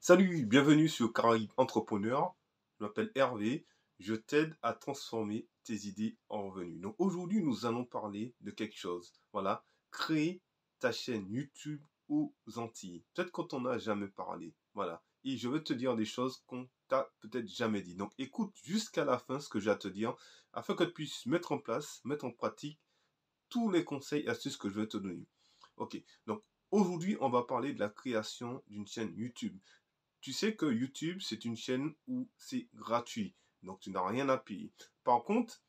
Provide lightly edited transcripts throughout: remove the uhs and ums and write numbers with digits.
Salut, bienvenue sur Caraïbes Entrepreneur. Je m'appelle Hervé. Je t'aide à transformer tes idées en revenus. Donc aujourd'hui, nous allons parler de quelque chose. Voilà, créer ta chaîne YouTube aux Antilles. Peut-être qu'on t'en a jamais parlé. Voilà. Et je vais te dire des choses qu'on t'a peut-être jamais dit. Donc écoute jusqu'à la fin ce que j'ai à te dire afin que tu puisses mettre en place, mettre en pratique tous les conseils et astuces que je vais te donner. Ok, donc aujourd'hui, on va parler de la création d'une chaîne YouTube. Tu sais que YouTube, c'est une chaîne où c'est gratuit. Donc, tu n'as rien à payer. Par contre,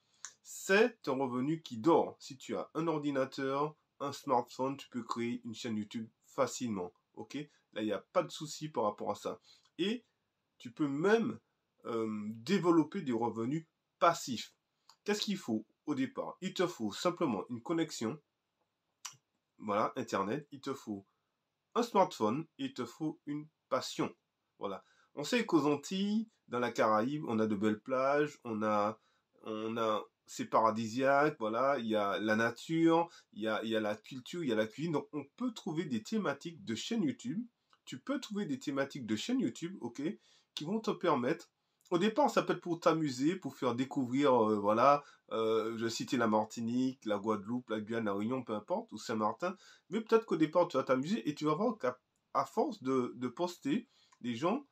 c'est un revenu qui dort. Si tu as un ordinateur, un smartphone, tu peux créer une chaîne YouTube facilement. OK? Là, il n'y a pas de souci par rapport à ça. Et tu peux même développer des revenus passifs. Qu'est-ce qu'il faut au départ? Il te faut simplement une connexion, voilà, Internet. Il te faut un smartphone, il te faut une passion. Voilà. On sait qu'aux Antilles, dans la Caraïbe, on a de belles plages, c'est paradisiaque, voilà, il y a la nature, il y a la culture, il y a la cuisine. Donc, on peut trouver des thématiques de chaîne YouTube. Tu peux trouver des thématiques de chaîne YouTube, ok, qui vont te permettre. Au départ, ça peut être pour t'amuser, pour faire découvrir, voilà, je citais la Martinique, la Guadeloupe, la Guyane, la Réunion, peu importe, ou Saint-Martin. Mais peut-être qu'au départ, tu vas t'amuser et tu vas voir qu'à force de poster, les gens,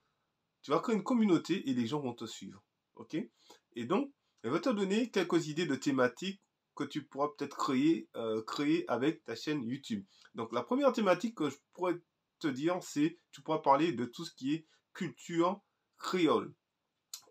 tu vas créer une communauté et les gens vont te suivre. OK? Et donc, je vais te donner quelques idées de thématiques que tu pourras peut-être créer avec ta chaîne YouTube. Donc, la première thématique que je pourrais te dire, c'est tu pourras parler de tout ce qui est culture créole,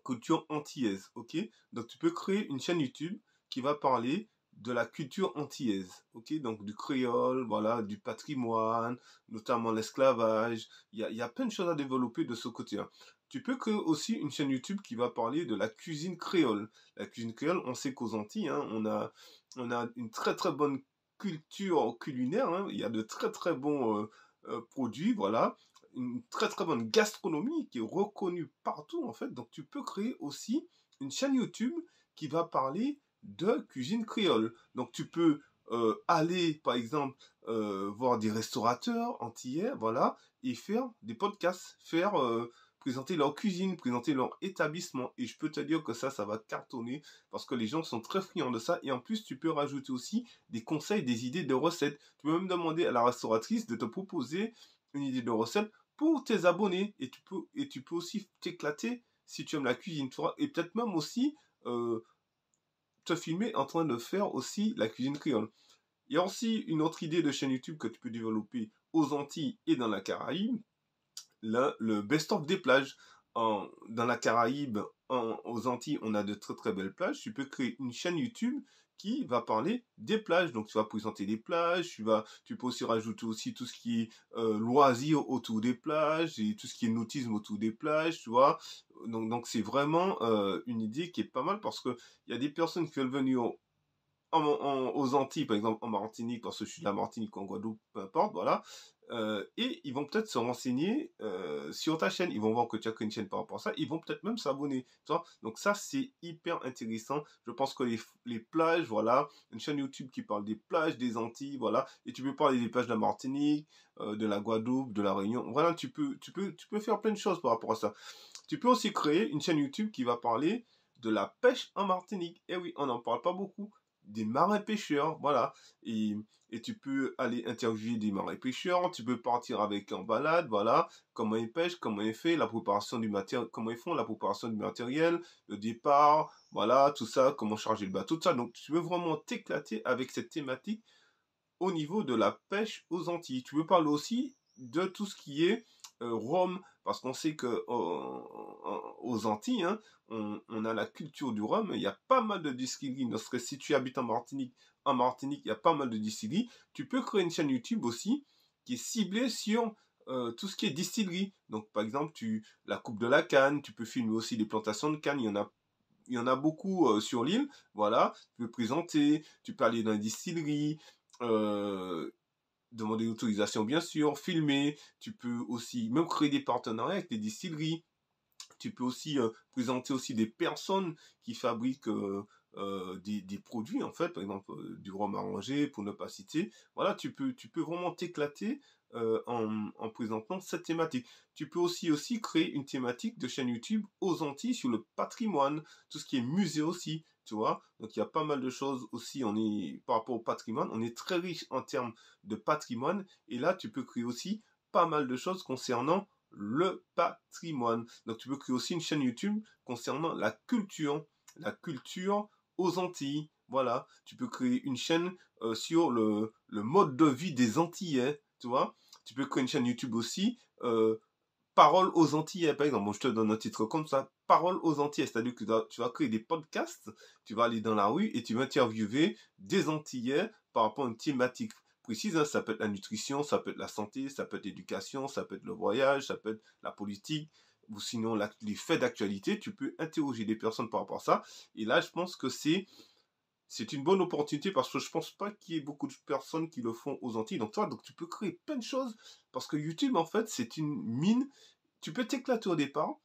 culture antillaise. OK? Donc, tu peux créer une chaîne YouTube qui va parler de la culture antillaise, ok, donc du créole, voilà, du patrimoine, notamment l'esclavage. Il y a plein de choses à développer de ce côté-là. Tu peux créer aussi une chaîne YouTube qui va parler de la cuisine créole. La cuisine créole, on sait qu'aux Antilles, hein, on a une très très bonne culture culinaire, hein. Il y a de très très bons produits, voilà, une très très bonne gastronomie qui est reconnue partout en fait. Donc tu peux créer aussi une chaîne YouTube qui va parler de cuisine créole. Donc tu peux aller par exemple voir des restaurateurs antillais, voilà, et faire des podcasts, présenter leur cuisine, présenter leur établissement. Et je peux te dire que ça va cartonner parce que les gens sont très friands de ça. Et en plus, tu peux rajouter aussi des conseils, des idées de recettes. Tu peux même demander à la restauratrice de te proposer une idée de recette pour tes abonnés. Et tu peux aussi t'éclater si tu aimes la cuisine, tu vois. Et peut-être même aussi te filmer en train de faire aussi la cuisine créole. Il y a aussi une autre idée de chaîne YouTube que tu peux développer aux Antilles et dans la Caraïbe, le best-of des plages. Dans la Caraïbe, aux Antilles, on a de très très belles plages. Tu peux créer une chaîne YouTube qui va parler des plages. Donc, tu vas présenter des plages. Tu peux aussi rajouter aussi tout ce qui est loisirs autour des plages et tout ce qui est nautisme autour des plages, tu vois. Donc c'est vraiment une idée qui est pas mal parce que il y a des personnes qui veulent venir aux Antilles, par exemple en Martinique, parce que je suis de la Martinique ou en Guadeloupe, peu importe, voilà. Et ils vont peut-être se renseigner sur ta chaîne. Ils vont voir que tu as créé une chaîne par rapport à ça. Ils vont peut-être même s'abonner. Tu vois. Donc ça, c'est hyper intéressant. Je pense que les plages, voilà, une chaîne YouTube qui parle des plages des Antilles, voilà. Et tu peux parler des plages de la Martinique, de la Guadeloupe, de la Réunion. Voilà, tu peux faire plein de choses par rapport à ça. Tu peux aussi créer une chaîne YouTube qui va parler de la pêche en Martinique. Et oui, on n'en parle pas beaucoup. Des marins pêcheurs, voilà. Et tu peux aller interviewer des marins pêcheurs, tu peux partir avec en balade, voilà, comment ils pêchent, comment ils font la préparation du matériel, comment ils font la préparation du matériel, le départ, voilà, tout ça, comment charger le bateau, tout ça. Donc tu veux vraiment t'éclater avec cette thématique au niveau de la pêche aux Antilles. Tu veux parler aussi de tout ce qui est rhum, parce qu'on sait que aux Antilles, hein, on a la culture du rhum. Il y a pas mal de distilleries. Lorsque si tu habites en Martinique, il y a pas mal de distilleries. Tu peux créer une chaîne YouTube aussi qui est ciblée sur tout ce qui est distillerie. Donc, par exemple, la coupe de la canne, tu peux filmer aussi les plantations de canne. Il y en a il y en a beaucoup sur l'île, voilà. Tu peux présenter, tu peux aller dans les distilleries, euh, demander l'autorisation bien sûr, filmer, tu peux aussi même créer des partenariats avec les distilleries. Tu peux aussi présenter aussi des personnes qui fabriquent des produits, en fait, par exemple du rhum arrangé, pour ne pas citer. Voilà, tu peux vraiment t'éclater en présentant cette thématique. Tu peux aussi créer une thématique de chaîne YouTube aux Antilles sur le patrimoine, tout ce qui est musée aussi, tu vois. Donc il y a pas mal de choses aussi, par rapport au patrimoine, on est très riche en termes de patrimoine, et là tu peux créer aussi pas mal de choses concernant le patrimoine. Donc tu peux créer aussi une chaîne YouTube concernant la culture aux Antilles. Voilà, tu peux créer une chaîne sur le mode de vie des Antillais, tu vois. Tu peux créer une chaîne YouTube aussi, Parole aux Antillais, par exemple. Bon, je te donne un titre comme ça, Parole aux Antillais. C'est-à-dire que tu vas créer des podcasts, tu vas aller dans la rue et tu vas interviewer des Antillais par rapport à une thématique précise. Hein. Ça peut être la nutrition, ça peut être la santé, ça peut être l'éducation, ça peut être le voyage, ça peut être la politique, ou sinon les faits d'actualité. Tu peux interroger des personnes par rapport à ça. Et là, je pense que c'est une bonne opportunité parce que je pense pas qu'il y ait beaucoup de personnes qui le font aux Antilles. Donc, toi, donc tu peux créer plein de choses parce que YouTube, en fait, c'est une mine. Tu peux t'éclater au départ,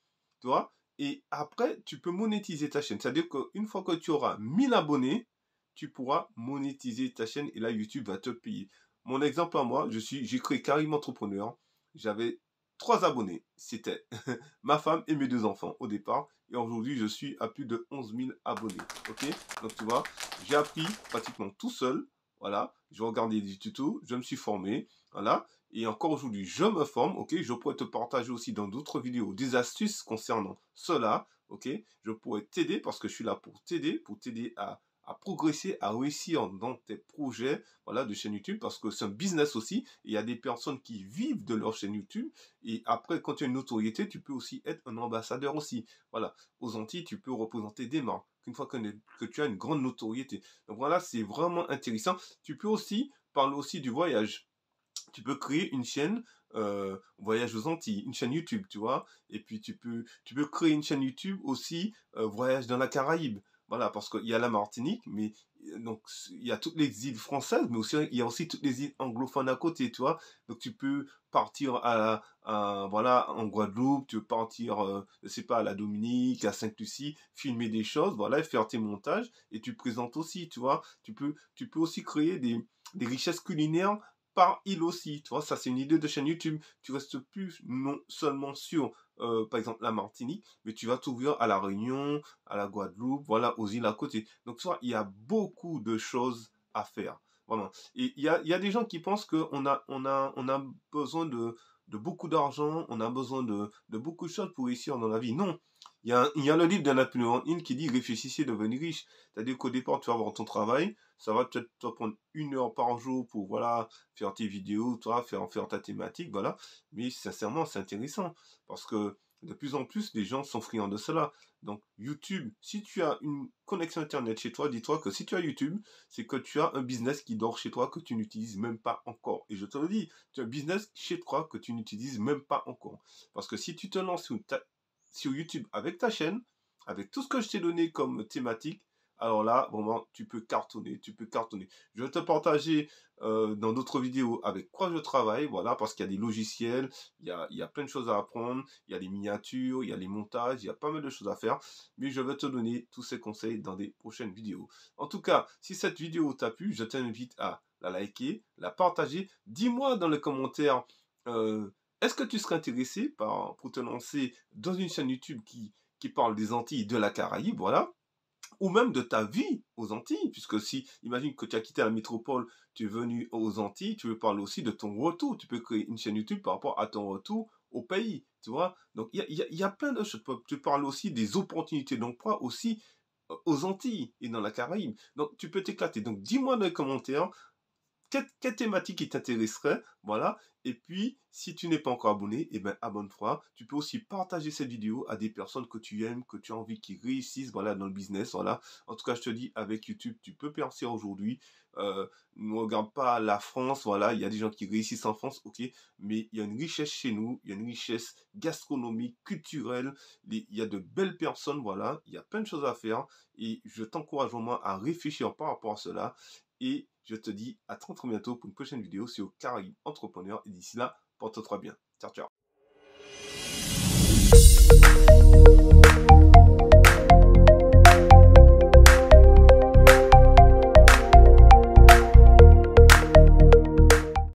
tu vois, et après, tu peux monétiser ta chaîne. C'est-à-dire qu'une fois que tu auras 1000 abonnés, tu pourras monétiser ta chaîne et là, YouTube va te payer. Mon exemple à moi, j'ai créé Carrément Entrepreneur. J'avais 3 abonnés. C'était ma femme et mes 2 enfants au départ. Et aujourd'hui, je suis à plus de 11 000 abonnés. Ok. Donc, tu vois, j'ai appris pratiquement tout seul. Voilà. J'ai regardé des tutos. Je me suis formé. Voilà. Et encore aujourd'hui, je me forme. Ok. Je pourrais te partager aussi dans d'autres vidéos des astuces concernant cela. Ok. Je pourrais t'aider parce que je suis là pour t'aider à progresser, à réussir dans tes projets, voilà, de chaîne YouTube, parce que c'est un business aussi. Il y a des personnes qui vivent de leur chaîne YouTube. Et après, quand tu as une notoriété, tu peux aussi être un ambassadeur aussi. Voilà. Aux Antilles, tu peux représenter des marques. Une fois que tu as une grande notoriété. Donc voilà, c'est vraiment intéressant. Tu peux aussi parler aussi du voyage. Tu peux créer une chaîne voyage aux Antilles, une chaîne YouTube, tu vois. Et puis tu peux créer une chaîne YouTube aussi voyage dans la Caraïbe. Voilà, parce qu'il y a la Martinique, mais donc il y a toutes les îles françaises, mais aussi il y a aussi toutes les îles anglophones à côté, tu vois. Donc tu peux partir voilà, en Guadeloupe, tu peux partir, je sais pas, à la Dominique, à Sainte-Lucie, filmer des choses, voilà, et faire tes montages, et tu présentes aussi, tu vois. Tu peux aussi créer des richesses culinaires par île aussi. Tu vois, ça c'est une idée de chaîne YouTube. Tu restes plus non seulement sur, par exemple, la Martinique, mais tu vas t'ouvrir à la Réunion, à la Guadeloupe, voilà, aux îles à côté. Donc, tu vois, il y a beaucoup de choses à faire. Vraiment. Et il y a des gens qui pensent qu'on a besoin de beaucoup d'argent, on a besoin de beaucoup de choses pour réussir dans la vie. Non. Il y a le livre de Napoléon Hill qui dit réfléchissez, devenez riche. C'est-à-dire qu'au départ, tu vas avoir ton travail, ça va peut-être te prendre 1 heure par jour pour, voilà, faire tes vidéos, toi, faire ta thématique, voilà. Mais sincèrement, c'est intéressant parce que de plus en plus, les gens sont friands de cela. Donc, YouTube, si tu as une connexion Internet chez toi, dis-toi que si tu as YouTube, c'est que tu as un business qui dort chez toi que tu n'utilises même pas encore. Et je te le dis, tu as un business chez toi que tu n'utilises même pas encore. Parce que si tu te lances sur YouTube avec ta chaîne, avec tout ce que je t'ai donné comme thématique, alors là, vraiment, tu peux cartonner, tu peux cartonner. Je vais te partager dans d'autres vidéos avec quoi je travaille, voilà, parce qu'il y a des logiciels, il y a plein de choses à apprendre, il y a les miniatures, il y a les montages, il y a pas mal de choses à faire, mais je vais te donner tous ces conseils dans des prochaines vidéos. En tout cas, si cette vidéo t'a plu, je t'invite à la liker, la partager. Dis-moi dans les commentaires, euh, est-ce que tu serais intéressé pour te lancer dans une chaîne YouTube qui parle des Antilles, de la Caraïbe, voilà, ou même de ta vie aux Antilles, puisque si, imagine que tu as quitté la métropole, tu es venu aux Antilles, tu veux parler aussi de ton retour, tu peux créer une chaîne YouTube par rapport à ton retour au pays, tu vois. Donc, il y a plein de choses. Tu parles aussi des opportunités d'emploi aussi aux Antilles et dans la Caraïbe. Donc, tu peux t'éclater. Donc, dis-moi dans les commentaires quelle thématique qui t'intéresserait, voilà, Et puis, si tu n'es pas encore abonné, eh ben, abonne-toi. Tu peux aussi partager cette vidéo à des personnes que tu aimes, que tu as envie qu'ils réussissent, voilà, dans le business, voilà. En tout cas, je te dis, avec YouTube, tu peux percer aujourd'hui. Euh, Ne regarde pas la France, voilà. Il y a des gens qui réussissent en France, ok. Mais il y a une richesse chez nous, il y a une richesse gastronomique, culturelle. Il y a de belles personnes, voilà. Il y a plein de choses à faire. Et je t'encourage vraiment à réfléchir par rapport à cela. Et je te dis à très très bientôt pour une prochaine vidéo sur Caraïbes Entrepreneur. Et d'ici là, porte-toi bien. Ciao, ciao.